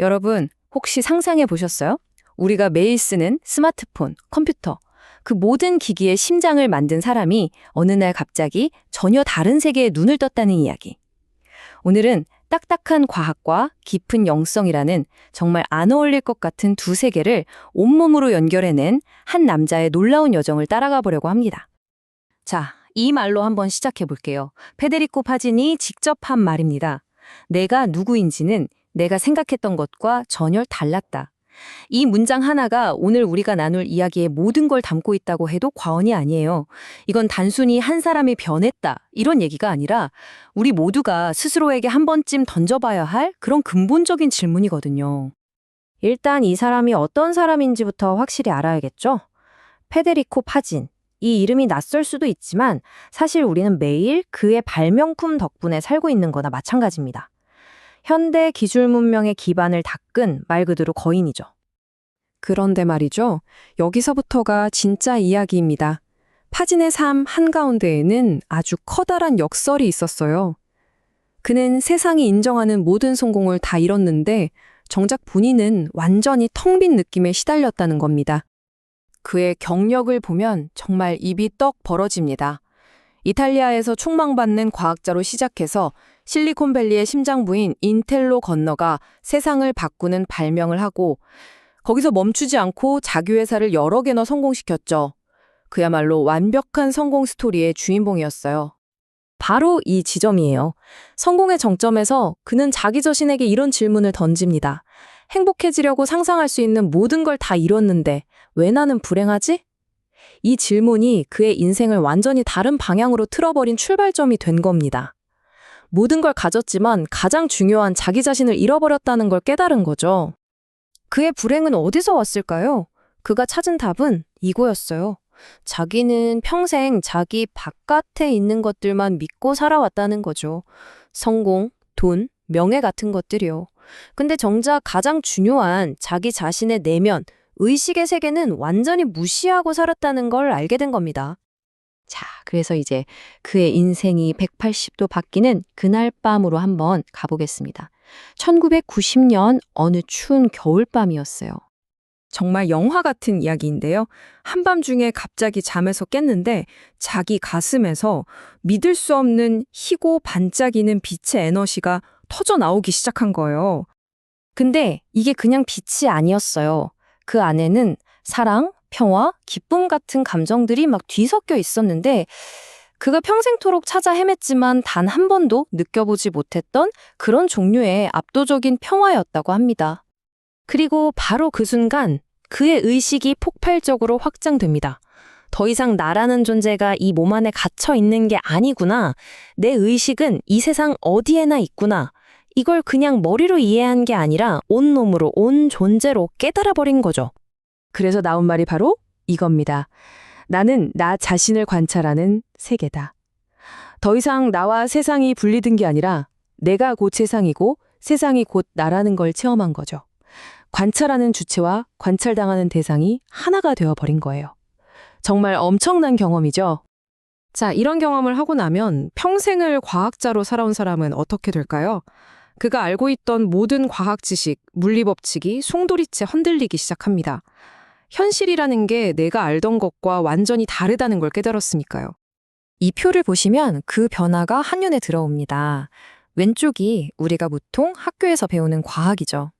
여러분, 혹시 상상해 보셨어요? 우리가 매일 쓰는 스마트폰, 컴퓨터, 그 모든 기기의 심장을 만든 사람이 어느 날 갑자기 전혀 다른 세계에 눈을 떴다는 이야기. 오늘은 딱딱한 과학과 깊은 영성이라는 정말 안 어울릴 것 같은 두 세계를 온몸으로 연결해낸 한 남자의 놀라운 여정을 따라가 보려고 합니다. 자, 이 말로 한번 시작해 볼게요. 페데리코 파지니 직접 한 말입니다. 내가 누구인지는 내가 생각했던 것과 전혀 달랐다. 이 문장 하나가 오늘 우리가 나눌 이야기의 모든 걸 담고 있다고 해도 과언이 아니에요. 이건 단순히 한 사람이 변했다, 이런 얘기가 아니라 우리 모두가 스스로에게 한 번쯤 던져봐야 할 그런 근본적인 질문이거든요. 일단 이 사람이 어떤 사람인지부터 확실히 알아야겠죠? 페데리코 파진. 이 이름이 낯설 수도 있지만 사실 우리는 매일 그의 발명품 덕분에 살고 있는 거나 마찬가지입니다. 현대 기술 문명의 기반을 닦은 말 그대로 거인이죠. 그런데 말이죠. 여기서부터가 진짜 이야기입니다. 파진의 삶 한가운데에는 아주 커다란 역설이 있었어요. 그는 세상이 인정하는 모든 성공을 다 이뤘는데 정작 본인은 완전히 텅 빈 느낌에 시달렸다는 겁니다. 그의 경력을 보면 정말 입이 떡 벌어집니다. 이탈리아에서 충망받는 과학자로 시작해서 실리콘밸리의 심장부인 인텔로 건너가 세상을 바꾸는 발명을 하고 거기서 멈추지 않고 자기 회사를 여러 개나 성공시켰죠. 그야말로 완벽한 성공 스토리의 주인공이었어요. 바로 이 지점이에요. 성공의 정점에서 그는 자기 자신에게 이런 질문을 던집니다. 행복해지려고 상상할 수 있는 모든 걸 다 이뤘는데 왜 나는 불행하지? 이 질문이 그의 인생을 완전히 다른 방향으로 틀어버린 출발점이 된 겁니다. 모든 걸 가졌지만 가장 중요한 자기 자신을 잃어버렸다는 걸 깨달은 거죠. 그의 불행은 어디서 왔을까요? 그가 찾은 답은 이거였어요. 자기는 평생 자기 바깥에 있는 것들만 믿고 살아왔다는 거죠. 성공, 돈, 명예 같은 것들이요. 근데 정작 가장 중요한 자기 자신의 내면, 의식의 세계는 완전히 무시하고 살았다는 걸 알게 된 겁니다. 자, 그래서 이제 그의 인생이 180도 바뀌는 그날 밤으로 한번 가보겠습니다. 1990년 어느 추운 겨울밤이었어요. 정말 영화 같은 이야기인데요. 한밤중에 갑자기 잠에서 깼는데 자기 가슴에서 믿을 수 없는 희고 반짝이는 빛의 에너지가 터져 나오기 시작한 거예요. 근데 이게 그냥 빛이 아니었어요. 그 안에는 사랑, 평화, 기쁨 같은 감정들이 막 뒤섞여 있었는데 그가 평생토록 찾아 헤맸지만 단 한 번도 느껴보지 못했던 그런 종류의 압도적인 평화였다고 합니다. 그리고 바로 그 순간 그의 의식이 폭발적으로 확장됩니다. 더 이상 나라는 존재가 이 몸 안에 갇혀 있는 게 아니구나. 내 의식은 이 세상 어디에나 있구나. 이걸 그냥 머리로 이해한 게 아니라 온몸으로, 온 존재로 깨달아버린 거죠. 그래서 나온 말이 바로 이겁니다. 나는 나 자신을 관찰하는 세계다. 더 이상 나와 세상이 분리된 게 아니라 내가 곧 세상이고 세상이 곧 나라는 걸 체험한 거죠. 관찰하는 주체와 관찰당하는 대상이 하나가 되어버린 거예요. 정말 엄청난 경험이죠. 자, 이런 경험을 하고 나면 평생을 과학자로 살아온 사람은 어떻게 될까요? 그가 알고 있던 모든 과학 지식, 물리 법칙이 송두리째 흔들리기 시작합니다. 현실이라는 게 내가 알던 것과 완전히 다르다는 걸 깨달았으니까요. 이 표를 보시면 그 변화가 한눈에 들어옵니다. 왼쪽이 우리가 보통 학교에서 배우는 과학이죠.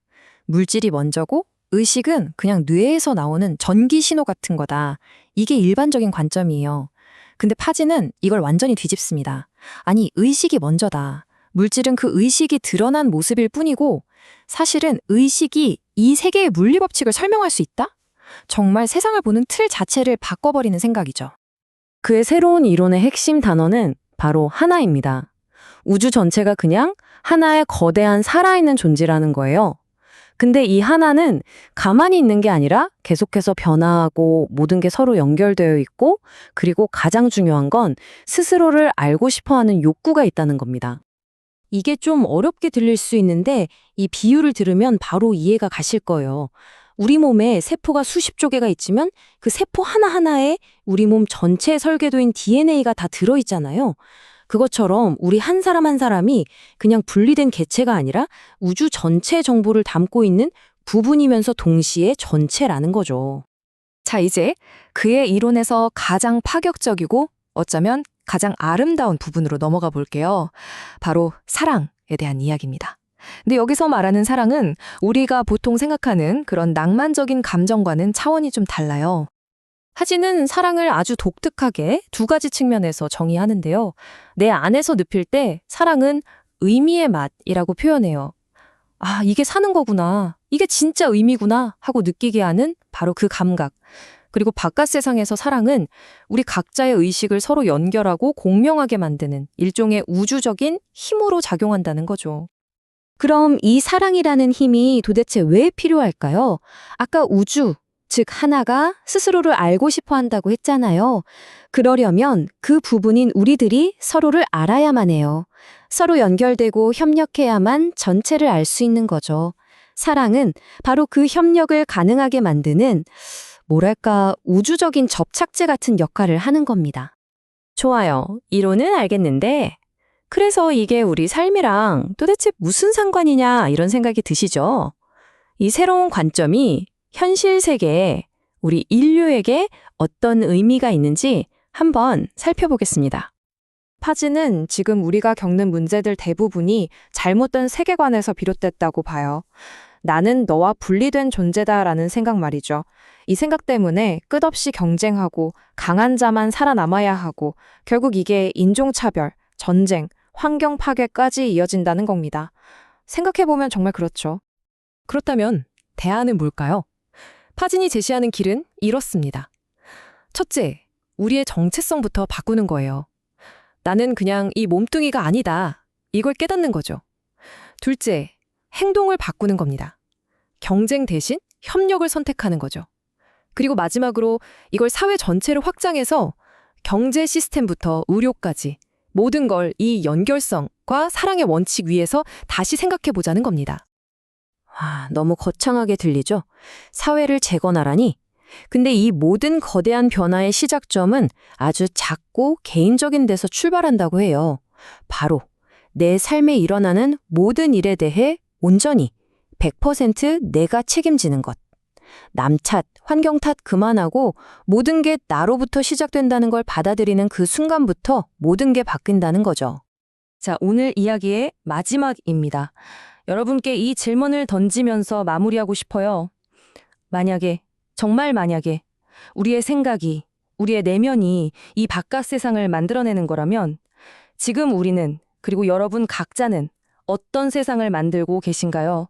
물질이 먼저고 의식은 그냥 뇌에서 나오는 전기 신호 같은 거다. 이게 일반적인 관점이에요. 근데 파지는 이걸 완전히 뒤집습니다. 아니, 의식이 먼저다. 물질은 그 의식이 드러난 모습일 뿐이고 사실은 의식이 이 세계의 물리 법칙을 설명할 수 있다? 정말 세상을 보는 틀 자체를 바꿔버리는 생각이죠. 그의 새로운 이론의 핵심 단어는 바로 하나입니다. 우주 전체가 그냥 하나의 거대한 살아있는 존재라는 거예요. 근데 이 하나는 가만히 있는 게 아니라 계속해서 변화하고 모든 게 서로 연결되어 있고 그리고 가장 중요한 건 스스로를 알고 싶어하는 욕구가 있다는 겁니다. 이게 좀 어렵게 들릴 수 있는데 이 비유를 들으면 바로 이해가 가실 거예요. 우리 몸에 세포가 수십조 개가 있지만 그 세포 하나하나에 우리 몸 전체의 설계도인 DNA가 다 들어있잖아요. 그것처럼 우리 한 사람 한 사람이 그냥 분리된 개체가 아니라 우주 전체 정보를 담고 있는 부분이면서 동시에 전체라는 거죠. 자, 이제 그의 이론에서 가장 파격적이고 어쩌면 가장 아름다운 부분으로 넘어가 볼게요. 바로 사랑에 대한 이야기입니다. 근데 여기서 말하는 사랑은 우리가 보통 생각하는 그런 낭만적인 감정과는 차원이 좀 달라요. 하진은 사랑을 아주 독특하게 두 가지 측면에서 정의하는데요. 내 안에서 늪일 때 사랑은 의미의 맛이라고 표현해요. 아, 이게 사는 거구나. 이게 진짜 의미구나 하고 느끼게 하는 바로 그 감각. 그리고 바깥 세상에서 사랑은 우리 각자의 의식을 서로 연결하고 공명하게 만드는 일종의 우주적인 힘으로 작용한다는 거죠. 그럼 이 사랑이라는 힘이 도대체 왜 필요할까요? 아까 우주, 즉 하나가 스스로를 알고 싶어 한다고 했잖아요. 그러려면 그 부분인 우리들이 서로를 알아야만 해요. 서로 연결되고 협력해야만 전체를 알 수 있는 거죠. 사랑은 바로 그 협력을 가능하게 만드는 뭐랄까 우주적인 접착제 같은 역할을 하는 겁니다. 좋아요. 이론은 알겠는데, 그래서 이게 우리 삶이랑 도대체 무슨 상관이냐 이런 생각이 드시죠? 이 새로운 관점이 현실 세계에 우리 인류에게 어떤 의미가 있는지 한번 살펴보겠습니다. 파즈는 지금 우리가 겪는 문제들 대부분이 잘못된 세계관에서 비롯됐다고 봐요. 나는 너와 분리된 존재다라는 생각 말이죠. 이 생각 때문에 끝없이 경쟁하고 강한 자만 살아남아야 하고 결국 이게 인종차별, 전쟁, 환경 파괴까지 이어진다는 겁니다. 생각해보면 정말 그렇죠. 그렇다면 대안은 뭘까요? 파진이 제시하는 길은 이렇습니다. 첫째, 우리의 정체성부터 바꾸는 거예요. 나는 그냥 이 몸뚱이가 아니다. 이걸 깨닫는 거죠. 둘째, 행동을 바꾸는 겁니다. 경쟁 대신 협력을 선택하는 거죠. 그리고 마지막으로 이걸 사회 전체를 확장해서 경제 시스템부터 의료까지 모든 걸 이 연결성과 사랑의 원칙 위에서 다시 생각해 보자는 겁니다. 너무 거창하게 들리죠? 사회를 재건하라니? 근데 이 모든 거대한 변화의 시작점은 아주 작고 개인적인 데서 출발한다고 해요. 바로 내 삶에 일어나는 모든 일에 대해 온전히 100% 내가 책임지는 것. 남 탓, 환경 탓 그만하고 모든 게 나로부터 시작된다는 걸 받아들이는 그 순간부터 모든 게 바뀐다는 거죠. 자, 오늘 이야기의 마지막입니다. 여러분께 이 질문을 던지면서 마무리하고 싶어요. 만약에, 정말 만약에 우리의 생각이, 우리의 내면이 이 바깥 세상을 만들어내는 거라면 지금 우리는, 그리고 여러분 각자는 어떤 세상을 만들고 계신가요?